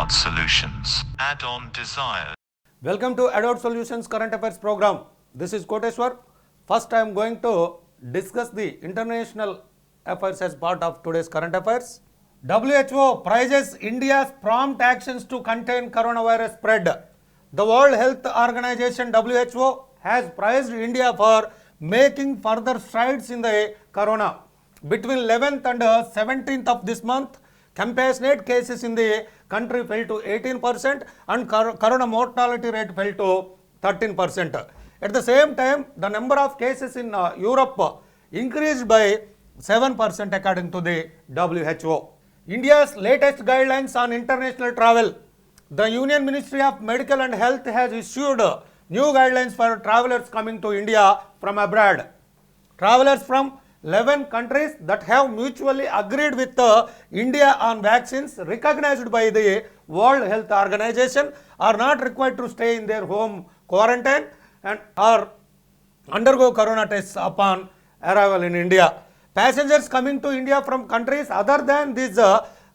Adult Solutions. Add-on desired. Welcome to Adult Solutions Current Affairs program. This is Koteshwar. First, I am going to discuss the international affairs as part of today's current affairs. WHO praises India's prompt actions to contain coronavirus spread. The World Health Organization WHO has praised India for making further strides in the corona. Between 11th and 17th of this month, compassionate cases in the country fell to 18% and corona mortality rate fell to 13%. At the same time, the number of cases in Europe increased by 7% according to the WHO. India's latest guidelines on international travel. The Union Ministry of Medical and Health has issued new guidelines for travelers coming to India from abroad. Travelers from 11 countries that have mutually agreed with India on vaccines recognized by the World Health Organization are not required to stay in their home quarantine and or undergo corona tests upon arrival in India. Passengers coming to India from countries other than these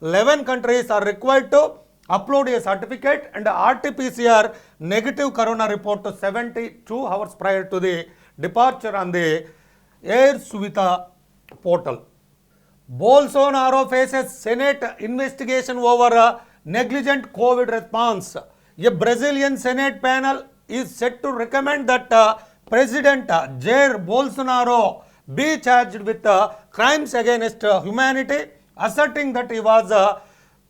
11 countries are required to upload a certificate and RT-PCR negative corona report to 72 hours prior to the departure on the Air Suvidha portal. Bolsonaro faces Senate investigation over negligent COVID response. A Brazilian Senate panel is set to recommend that President Jair Bolsonaro be charged with crimes against humanity, asserting that he was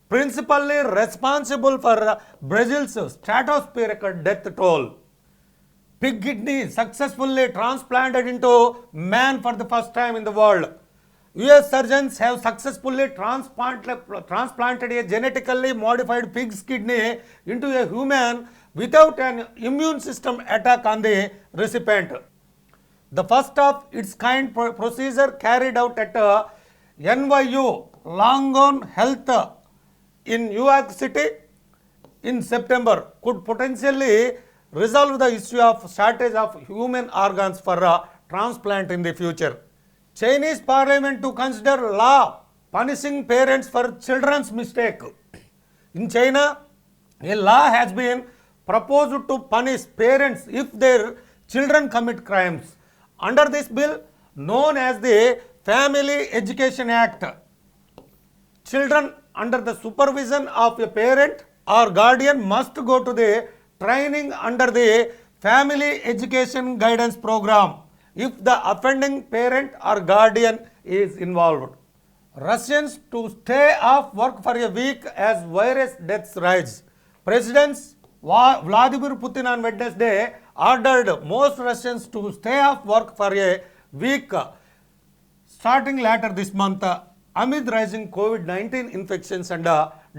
principally responsible for Brazil's stratospheric death toll. Pig kidney successfully transplanted into man for the first time in the world. US surgeons have successfully transplanted a genetically modified pig's kidney into a human without an immune system attack on the recipient. The first of its kind procedure carried out at NYU Langone Health in New York City in September could potentially resolve the issue of shortage of human organs for transplant in the future. Chinese parliament to consider law punishing parents for children's mistake. In China, a law has been proposed to punish parents if their children commit crimes. Under this bill, known as the Family Education Act, children under the supervision of a parent or guardian must go to the training under the Family Education Guidance Program if the offending parent or guardian is involved. Russians to stay off work for a week as virus deaths rise. President Vladimir Putin on Wednesday ordered most Russians to stay off work for a week starting later this month amid rising COVID-19 infections and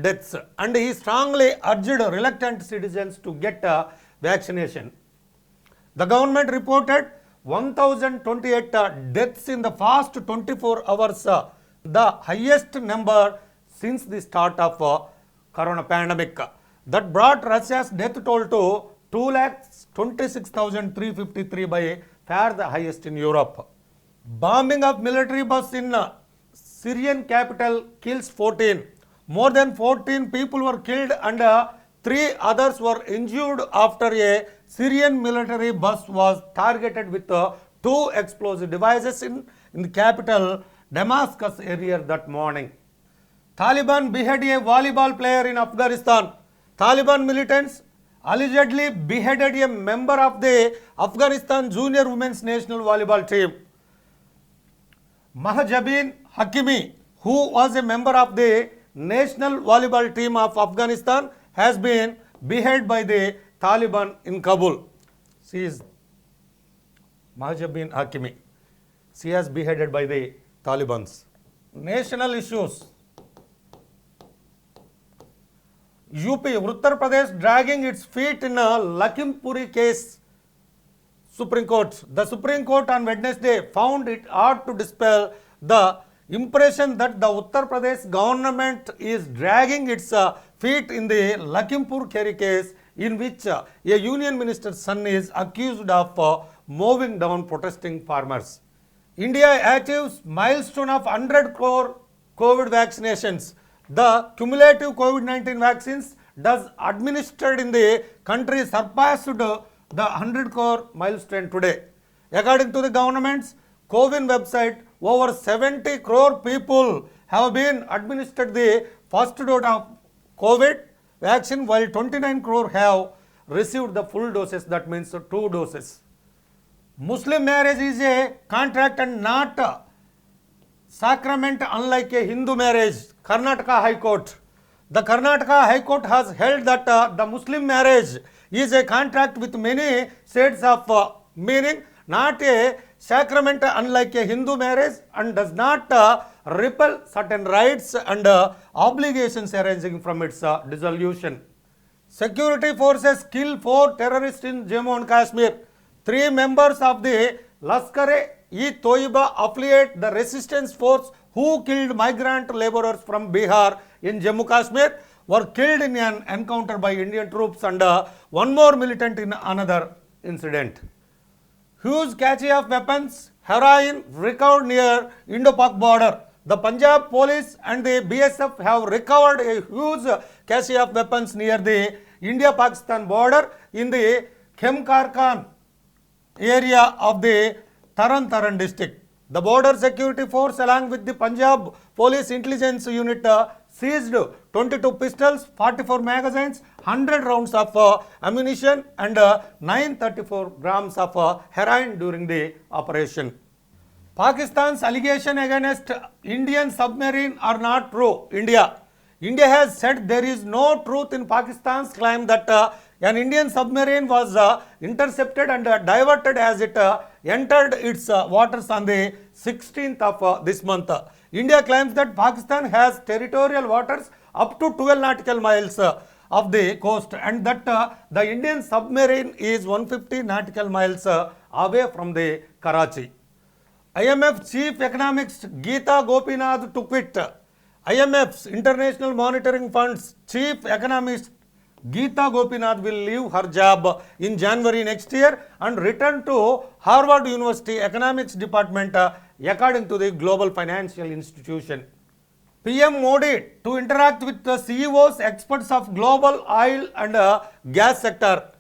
deaths, and he strongly urged reluctant citizens to get vaccination. The government reported 1,028 deaths in the past 24 hours, the highest number since the start of corona pandemic. That brought Russia's death toll to 2,26,353 by far the highest in Europe. Bombing of military bus in Syrian capital kills 14. More than 14 people were killed and 3 others were injured after a Syrian military bus was targeted with 2 explosive devices in the capital Damascus area that morning. Taliban beheaded a volleyball player in Afghanistan. Taliban militants allegedly beheaded a member of the Afghanistan junior women's national volleyball team. Mahjabeen Hakimi, who was a member of the national volleyball team of Afghanistan, has been beheaded by the Taliban in Kabul. She is Mahjabeen Hakimi. She is beheaded by the Talibans. National issues. UP, Uttar Pradesh dragging its feet in a Lakhimpuri case. Supreme Court. The Supreme Court on Wednesday found it hard to dispel the impression that the Uttar Pradesh government is dragging its feet in the Lakhimpur Kheri case, in which a union minister's son is accused of mowing down protesting farmers. India achieves milestone of 100 crore COVID vaccinations. The cumulative COVID-19 vaccines does administered in the country surpassed the 100 crore milestone today. According to the government's CoWIN website, over 70 crore people have been administered the first dose of COVID vaccine, while 29 crore have received the full doses, that means 2 doses. Muslim marriage is a contract and not a sacrament, unlike a Hindu marriage. Karnataka High Court. The Karnataka High Court has held that the Muslim marriage is a contract with many shades of meaning, not a sacrament unlike a Hindu marriage, and does not repel certain rights and obligations arising from its dissolution. Security forces kill 4 terrorists in Jammu and Kashmir. 3 members of the Lashkar-e-Toiba affiliate, the resistance force who killed migrant laborers from Bihar in Jammu Kashmir, were killed in an encounter by Indian troops, and 1 more militant in another incident. Huge cache of weapons, heroin recovered near Indo-Pak border. The Punjab police and the BSF have recovered a huge cache of weapons near the India-Pakistan border in the Khemkarkan area of the Taran district. The border security force along with the Punjab police intelligence unit seized 22 pistols, 44 magazines, 100 rounds of ammunition and 934 grams of heroin during the operation. Pakistan's allegation against Indian submarine are not true. India has said there is no truth in Pakistan's claim that an Indian submarine was intercepted and diverted as it entered its waters on the 16th of this month. India claims that Pakistan has territorial waters up to 12 nautical miles of the coast, and that the Indian submarine is 150 nautical miles away from the Karachi. IMF Chief Economist Geeta Gopinath to quit. IMF's International Monitoring Fund's Chief Economist Geeta Gopinath will leave her job in January next year and return to Harvard University Economics Department, according to the Global Financial Institution. PM Modi to interact with the CEOs, experts of global oil and gas sector.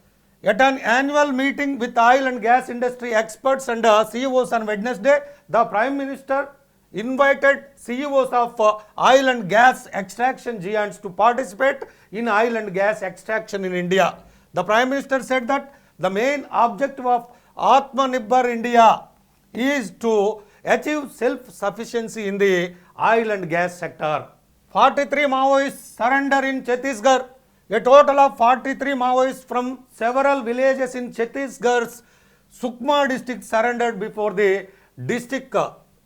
At an annual meeting with oil and gas industry experts and CEOs on Wednesday, the Prime Minister invited CEOs of oil and gas extraction giants to participate in oil and gas extraction in India. The Prime Minister said that the main objective of Atmanirbhar India is to achieve self-sufficiency in the oil and gas sector. 43 Maoists surrender in Chhattisgarh. A total of 43 Maoists from several villages in Chhattisgarh's Sukma district surrendered before the district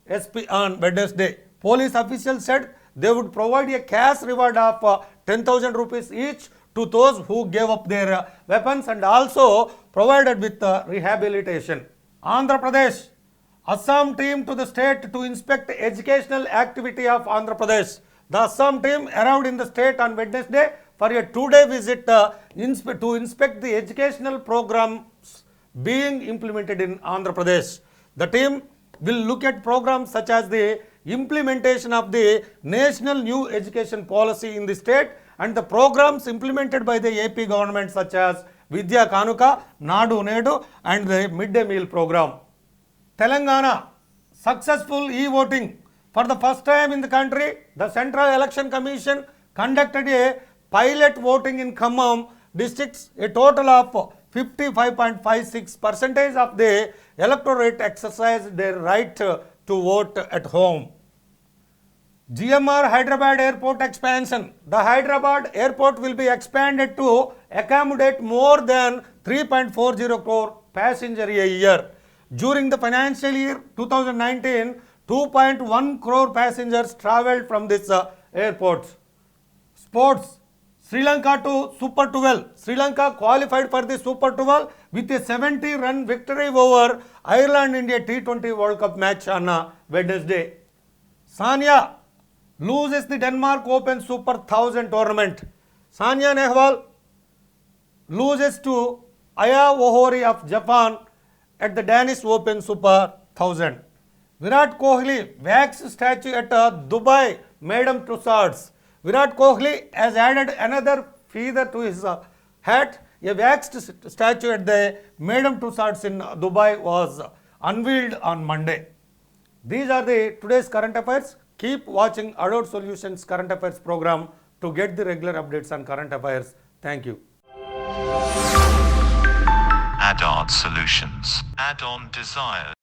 SP on Wednesday. Police officials said they would provide a cash reward of 10,000 rupees each to those who gave up their weapons and also provided with rehabilitation. Andhra Pradesh. Assam team to the state to inspect educational activity of Andhra Pradesh. The Assam team arrived in the state on Wednesday for a 2-day visit to inspect the educational programs being implemented in Andhra Pradesh. The team will look at programs such as the implementation of the National New Education Policy in the state and the programs implemented by the AP government such as Vidya Kanuka, Nadu Nedu and the Midday Meal program. Telangana, successful e-voting. For the first time in the country, the Central Election Commission conducted a pilot voting in Khammam districts. A total of 55.56% of the electorate exercised their right to vote at home. GMR Hyderabad Airport expansion. The Hyderabad Airport will be expanded to accommodate more than 3.40 crore passengers a year. During the financial year 2019, 2.1 crore passengers travelled from this airport. Sports. Sri Lanka to Super 12. Sri Lanka qualified for the Super 12 with a 70-run victory over Ireland in a T20 World Cup match on Wednesday. Sania loses the Denmark Open Super 1000 tournament. Sania Nehwal loses to Aya Ohori of Japan at the Danish Open Super 1000. Virat Kohli wax statue at Dubai Madame Tussauds. Virat Kohli has added another feather to his hat. A waxed statue at the Madame Tussauds in Dubai was unveiled on Monday. These are the today's current affairs. Keep watching Adult Solutions Current Affairs program to get the regular updates on current affairs. Thank you. Add-on Solutions. Add-on Desires.